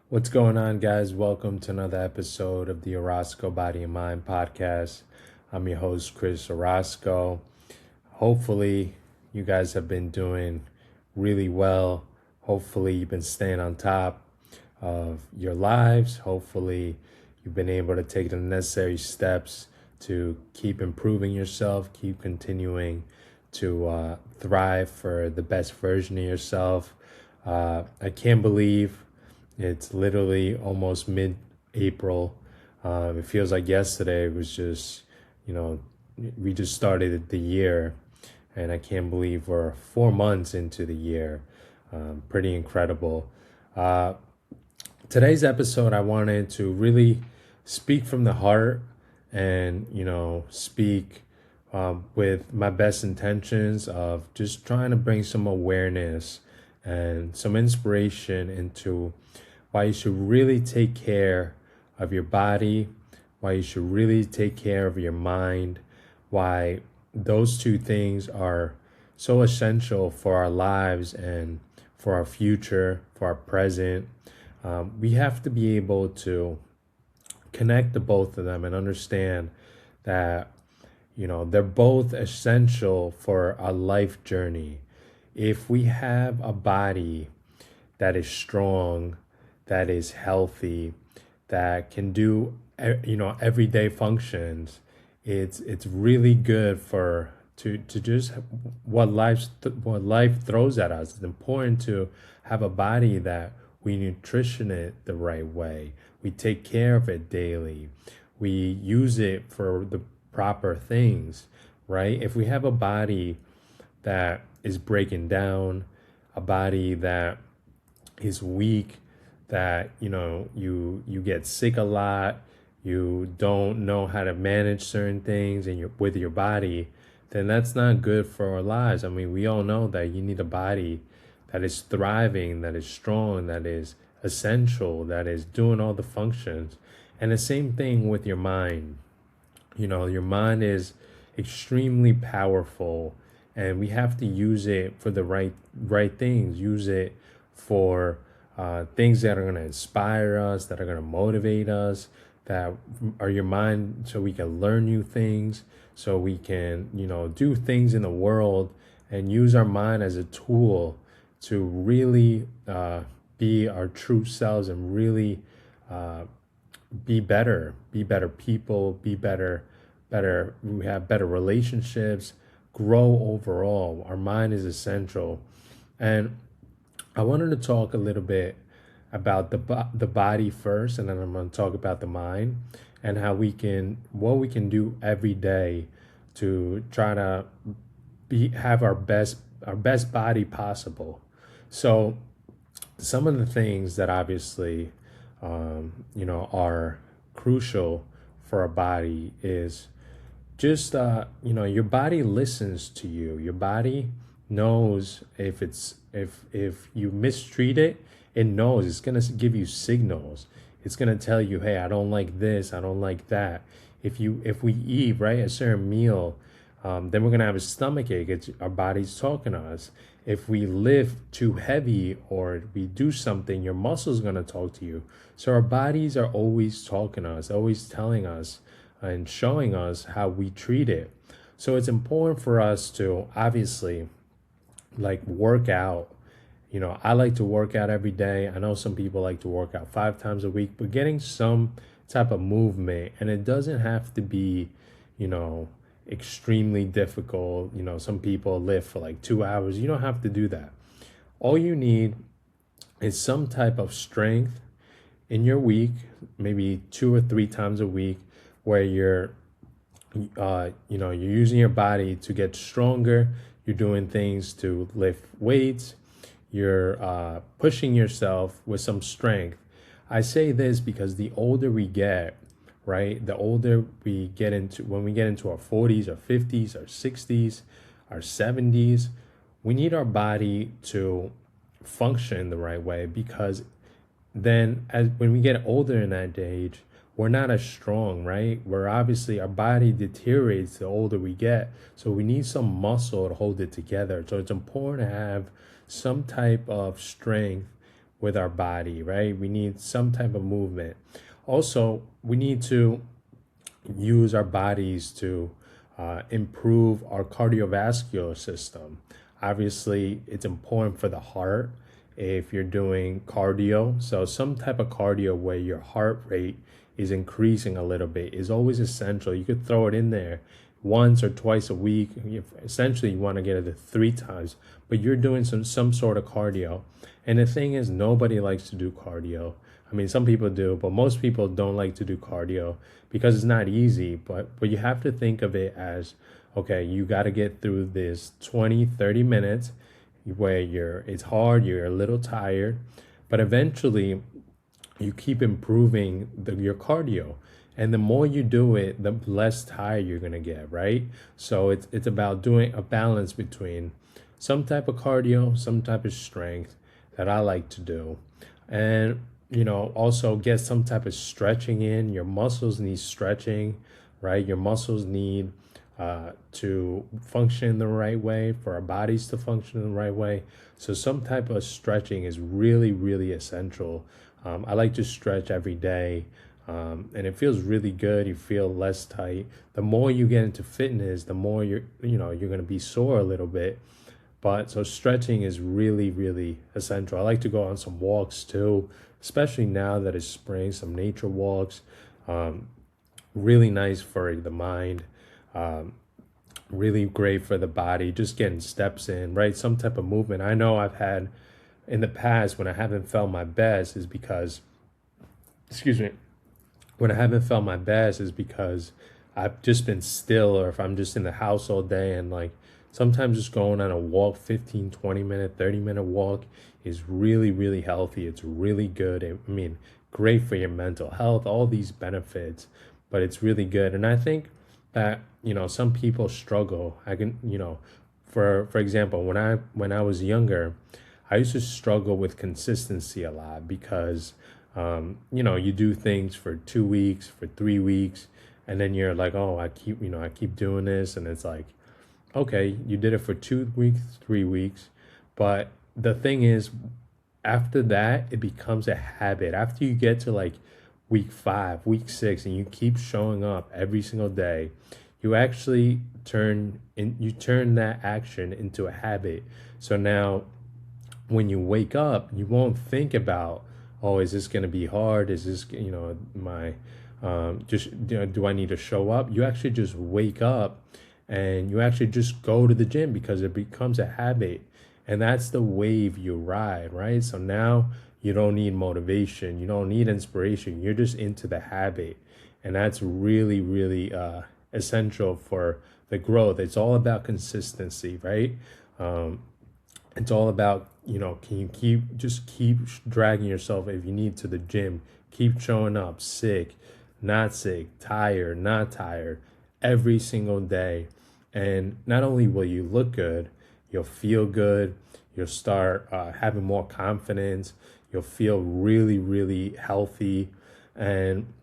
What's going on, guys? Welcome to another episode of the Orozco Body and Mind podcast. I'm your host, Chris Orozco. Hopefully, you guys have been doing really well. Hopefully, you've been staying on top of your lives. Hopefully, you've been able to take the necessary steps to keep improving yourself, keep continuing to thrive for the best version of yourself. I can't believe it's literally almost mid-April. It feels like yesterday. It was just, you know, we just started the year, and I can't believe we're 4 months into the year. Pretty incredible. Uh, Today's episode, I wanted to really speak from the heart and, speak with my best intentions of just trying to bring some awareness and some inspiration into why you should really take care of your body, why you should really take care of your mind, why those two things are so essential for our lives and for our future, for our present. We have to be able to connect the both of them and understand that, they're both essential for our life journey. If we have a body that is strong, that is healthy, that can do everyday functions, it's really good for to just what life throws at us. It's important to have a body that we nutrition it the right way. We take care of it daily. We use it for the proper things, right? If we have a body that is breaking down, a body that is weak, that you get sick a lot, you don't know how to manage certain things and with your body, then that's not good for our lives. I mean, we all know that you need a body that is thriving, that is strong, that is essential, that is doing all the functions. And the same thing with your mind. Your mind is extremely powerful, and we have to use it for the right things. Use it for things that are going to inspire us, that are going to motivate us, that are your mind, so we can learn new things, so we can do things in the world and use our mind as a tool to really be our true selves and really be better people, we have better relationships, grow overall. Our mind is essential. And I wanted to talk a little bit about the body first, and then I'm going to talk about the mind and what we can do every day to try to have our best body possible. So some of the things that obviously are crucial for a body is just your body listens to you. Your body knows if you mistreat it. It knows. It's going to give you signals. It's going to tell you, hey, I don't like this, I don't like that. If we eat right a certain meal, then we're going to have a stomach ache. Our body's talking to us. If we lift too heavy or we do something, your muscles going to talk to you. So our bodies are always talking to us, always telling us and showing us how we treat it. So it's important for us to obviously work out. I like to work out every day. I know some people like to work out 5 times a week, but getting some type of movement, and it doesn't have to be, extremely difficult. Some people lift for like 2 hours. You don't have to do that. All you need is some type of strength in your week, maybe 2 or 3 times a week, where you're using your body to get stronger. You're doing things to lift weights. You're pushing yourself with some strength. I say this because the older we get, right, the older we get into, when we get into our 40s, our 50s, our 60s, our 70s, we need our body to function the right way, because then when we get older in that age, we're not as strong, right? We're obviously, our body deteriorates the older we get. So we need some muscle to hold it together. So it's important to have some type of strength with our body, right? We need some type of movement. Also, we need to use our bodies to improve our cardiovascular system. Obviously, it's important for the heart if you're doing cardio. So, some type of cardio where your heart rate is increasing a little bit is always essential. You could throw it in there once or twice a week. Essentially, you want to get it to 3 times, but you're doing some sort of cardio. And the thing is, nobody likes to do cardio. I mean, some people do, but most people don't like to do cardio because it's not easy. But you have to think of it as, okay, you got to get through this 20, 30 minutes where it's hard, you're a little tired, but eventually you keep improving your cardio. And the more you do it, the less tired you're going to get, right? So it's about doing a balance between some type of cardio, some type of strength that I like to do. And, also get some type of stretching in. Your muscles need stretching, right? Your muscles need to function the right way, for our bodies to function the right way. So some type of stretching is really, really essential. I like to stretch every day, and it feels really good. You feel less tight. The more you get into fitness, the more you're going to be sore a little bit. But so stretching is really, really essential. I like to go on some walks too, especially now that it's spring, some nature walks. Really nice for the mind. Really great for the body, just getting steps in, right? Some type of movement. I know I've had in the past when I haven't felt my best is because, excuse me, when I haven't felt my best is because I've just been still, or if I'm just in the house all day, and like sometimes just going on a walk, 15, 20-minute, 30-minute walk is really, really healthy. It's really good. I mean, great for your mental health, all these benefits, but it's really good. And I think that, some people struggle. I can, for example, when I was younger, I used to struggle with consistency a lot because, you do things for 2 weeks, for 3 weeks, and then you're like, oh, I keep doing this. And it's like, okay, you did it for 2 weeks, 3 weeks. But the thing is, after that, it becomes a habit. After you get to like week 5, week 6, and you keep showing up every single day, you actually turn that action into a habit. So now when you wake up, you won't think about, oh, is this going to be hard? Is this, my, do I need to show up? You actually just wake up and you actually just go to the gym because it becomes a habit. And that's the wave you ride, right? So now you don't need motivation. You don't need inspiration. You're just into the habit. And that's really, really essential for the growth. It's all about consistency, right? It's all about, can you keep dragging yourself if you need to the gym, keep showing up sick, not sick, tired, not tired, every single day. And not only will you look good, you'll feel good, you'll start having more confidence, you'll feel really, really healthy. And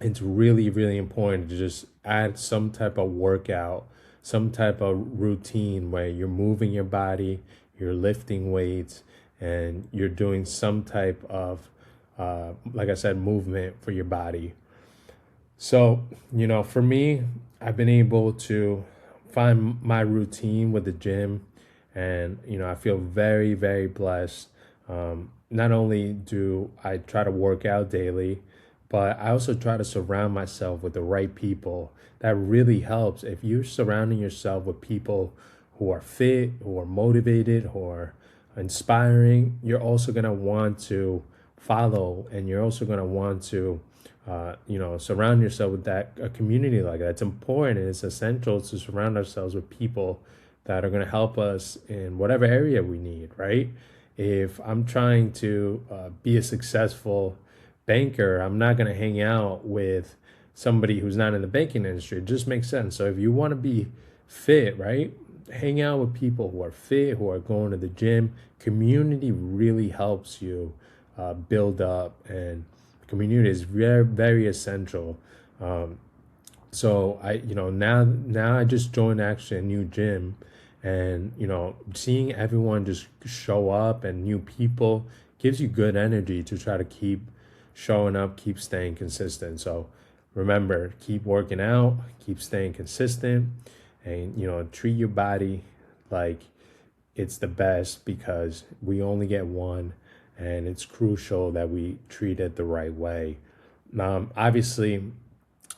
it's really, really important to just add some type of workout, some type of routine where you're moving your body, you're lifting weights, and you're doing some type of, like I said, movement for your body. So, for me, I've been able to find my routine with the gym, and, I feel very, very blessed. Not only do I try to work out daily, but I also try to surround myself with the right people. That really helps. If you're surrounding yourself with people who are fit, who are motivated, who are inspiring, you're also going to want to follow, and you're also going to want to, surround yourself with a community like that. It's important and it's essential to surround ourselves with people that are going to help us in whatever area we need, right? If I'm trying to be a successful banker, I'm not going to hang out with somebody who's not in the banking industry. It just makes sense. So if you want to be fit, right, hang out with people who are fit, who are going to the gym. Community really helps you build up, and community is very, very essential. So I, now I just joined actually a new gym, and seeing everyone just show up and new people gives you good energy to try to keep showing up, keep staying consistent. So remember, keep working out, keep staying consistent, and treat your body like it's the best, because we only get one, and it's crucial that we treat it the right way. Obviously,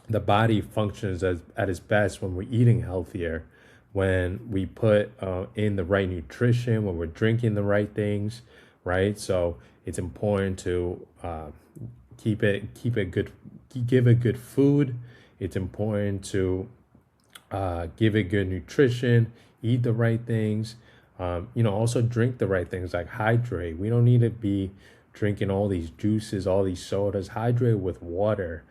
the body functions at its best when we're eating healthier, when we put in the right nutrition, when we're drinking the right things, right? So it's important to keep it good, give it good food. It's important to give it good nutrition, eat the right things. Also drink the right things, like hydrate. We don't need to be drinking all these juices, all these sodas. Hydrate with water.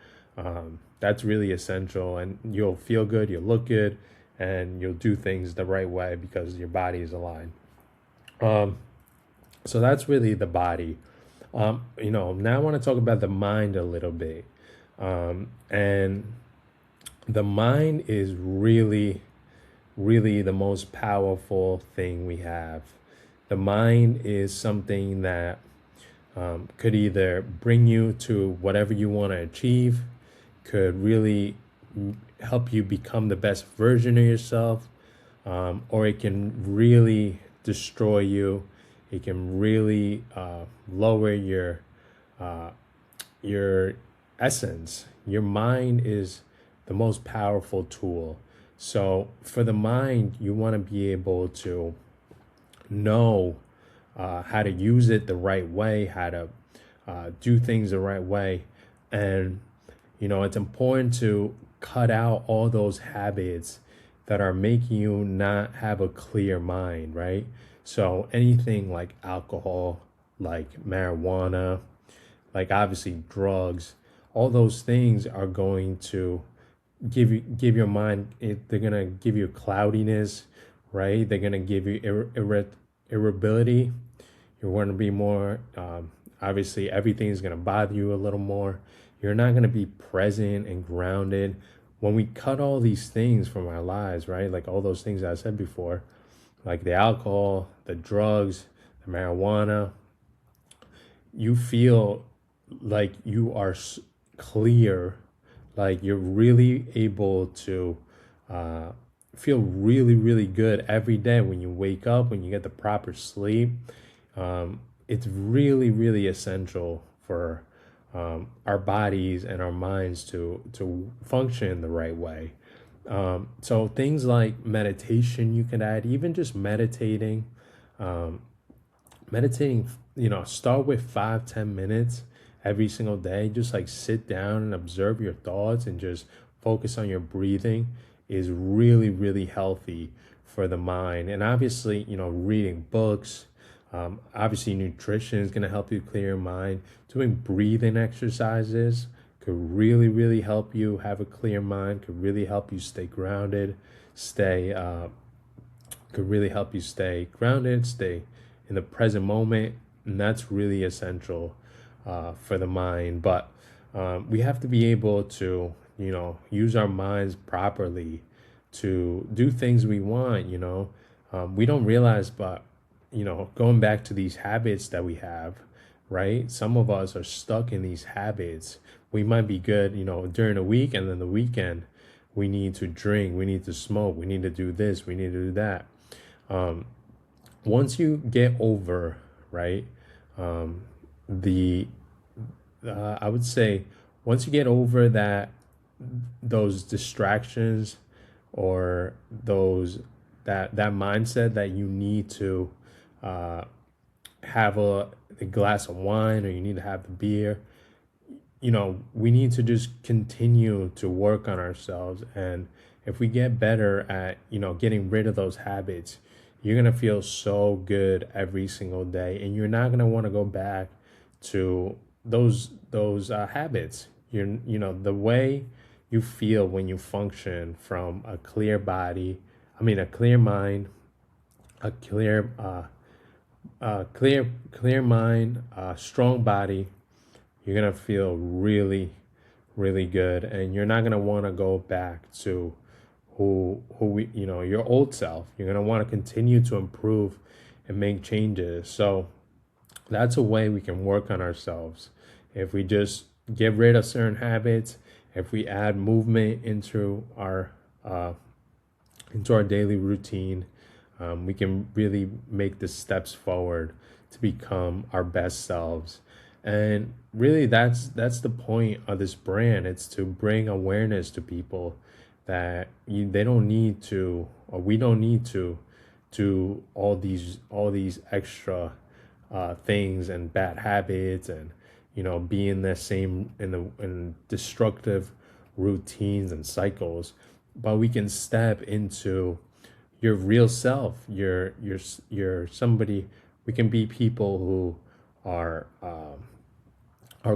That's really essential, and you'll feel good, you'll look good, and you'll do things the right way because your body is aligned. So that's really the body. Now I want to talk about the mind a little bit. And the mind is really, really the most powerful thing we have. The mind is something that could either bring you to whatever you want to achieve, could really help you become the best version of yourself, or it can really destroy you. It can really lower your essence. Your mind is the most powerful tool. So for the mind, you want to be able to know how to use it the right way, how to do things the right way. And, it's important to cut out all those habits that are making you not have a clear mind, right? So anything like alcohol, like marijuana, like obviously drugs, all those things are going to give your mind, they're gonna give you cloudiness, right? They're gonna give you irritability. You're going to be more obviously everything's gonna bother you a little more. You're not gonna be present and grounded. When we cut all these things from our lives, right? Like all those things I said before, like the alcohol, the drugs, the marijuana, you feel like you are clear, like you're really able to feel really, really good every day when you wake up, when you get the proper sleep. It's really, really essential for our bodies and our minds to function the right way. So things like meditation you can add, even just meditating. Meditating, start with 5-10 minutes every single day. Just like sit down and observe your thoughts and just focus on your breathing is really, really healthy for the mind. And obviously, reading books, obviously nutrition is going to help you clear your mind. Doing breathing exercises could really, really help you have a clear mind, could really help you stay grounded, stay in the present moment. And that's really essential for the mind. But we have to be able to, use our minds properly to do things we want. We don't realize, but, going back to these habits that we have, right? Some of us are stuck in these habits. We might be good, during the week, and then the weekend, we need to drink, we need to smoke, we need to do this, we need to do that. Once you get over, right, I would say once you get over those distractions, or that mindset that you need to have a glass of wine, or you need to have the beer, we need to just continue to work on ourselves. And if we get better at, getting rid of those habits, you're going to feel so good every single day, and you're not going to want to go back to those habits. The way you feel when you function from a clear body, a clear mind, a clear mind, strong body, you're going to feel really, really good, and you're not going to want to go back to your old self. You're going to want to continue to improve and make changes. So That's a way we can work on ourselves. If we just get rid of certain habits, if we add movement uh, into our daily routine, we can really make the steps forward to become our best selves. And really, that's the point of this brand. It's to bring awareness to people that they don't need to, or we don't need to do all these extra things and bad habits, and be in the same in destructive routines and cycles. But we can step into your real self. You're somebody. We can be people who are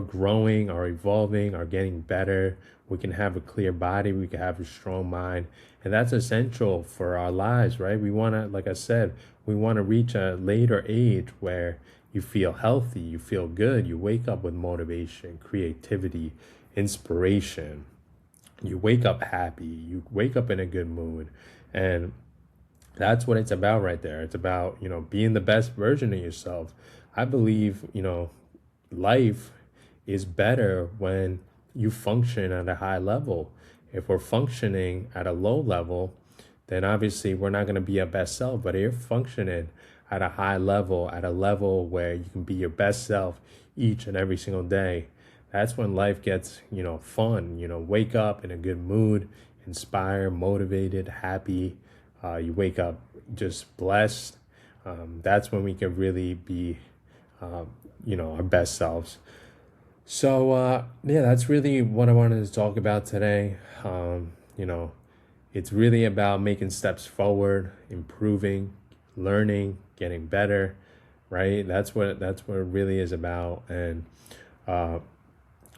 growing, are evolving, are getting better. We can have a clear body, we can have a strong mind, and that's essential for our lives, right? We want to, like I said, we want to reach a later age where you feel healthy, you feel good, you wake up with motivation, creativity, inspiration. You wake up happy, you wake up in a good mood, and that's what it's about right there. It's about, being the best version of yourself. I believe, life is better when you function at a high level. If we're functioning at a low level, then obviously we're not going to be our best self. But if you're functioning at a high level, at a level where you can be your best self each and every single day, that's when life gets, fun. Wake up in a good mood, inspired, motivated, happy. You wake up just blessed. That's when we can really be, our best selves. So, yeah, that's really what I wanted to talk about today. It's really about making steps forward, improving, learning, getting better, right? That's what it really is about. And,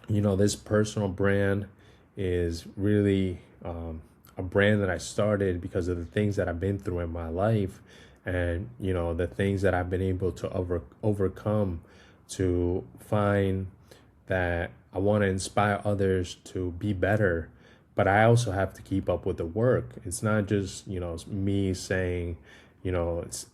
this personal brand is really a brand that I started because of the things that I've been through in my life, and, the things that I've been able to overcome to find that I want to inspire others to be better, but I also have to keep up with the work. It's not just, me saying,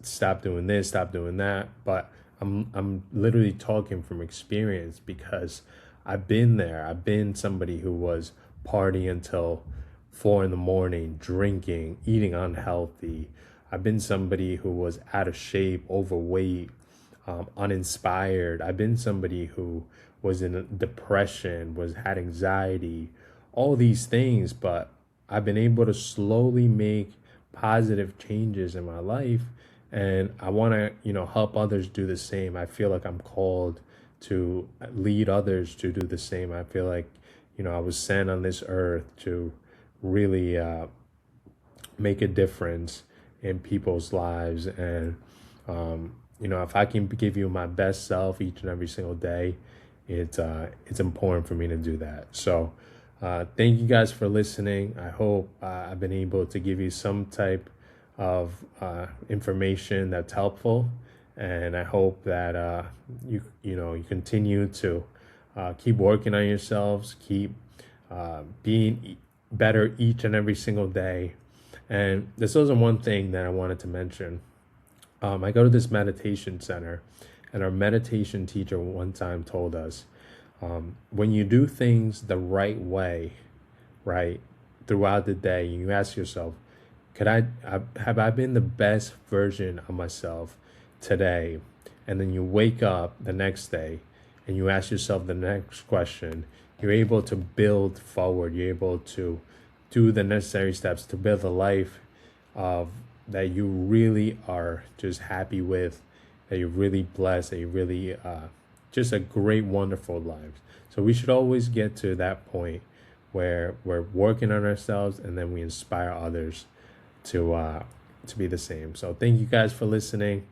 stop doing this, stop doing that, but I'm literally talking from experience, because I've been there. I've been somebody who was partying until 4 in the morning, drinking, eating unhealthy. I've been somebody who was out of shape, overweight, uninspired. I've been somebody who was in depression, had anxiety, all these things. But I've been able to slowly make positive changes in my life, and I want to, help others do the same. I feel like I'm called to lead others to do the same. I feel like, I was sent on this earth to really make a difference in people's lives. And if I can give you my best self each and every single day, it's important for me to do that. So thank you guys for listening. I hope I've been able to give you some type of information that's helpful, and I hope that you continue to keep working on yourselves, keep being better each and every single day. And this was one thing that I wanted to mention. I go to this meditation center, and our meditation teacher one time told us, when you do things the right way, right, throughout the day, you ask yourself, have I been the best version of myself today? And then you wake up the next day and you ask yourself the next question. You're able to build forward. You're able to do the necessary steps to build a life that you really are just happy with, that you're really blessed, that you really just a great, wonderful life. So we should always get to that point where we're working on ourselves, and then we inspire others to be the same. So thank you guys for listening.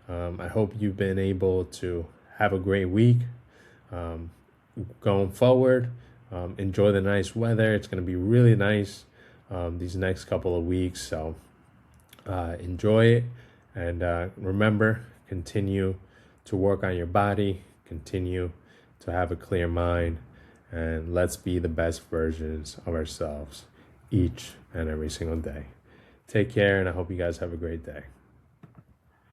I hope you've been able to have a great week. Going forward, enjoy the nice weather. It's going to be really nice these next couple of weeks. So enjoy it, and remember, continue to work on your body, continue to have a clear mind, and let's be the best versions of ourselves each and every single day. Take care, and I hope you guys have a great day.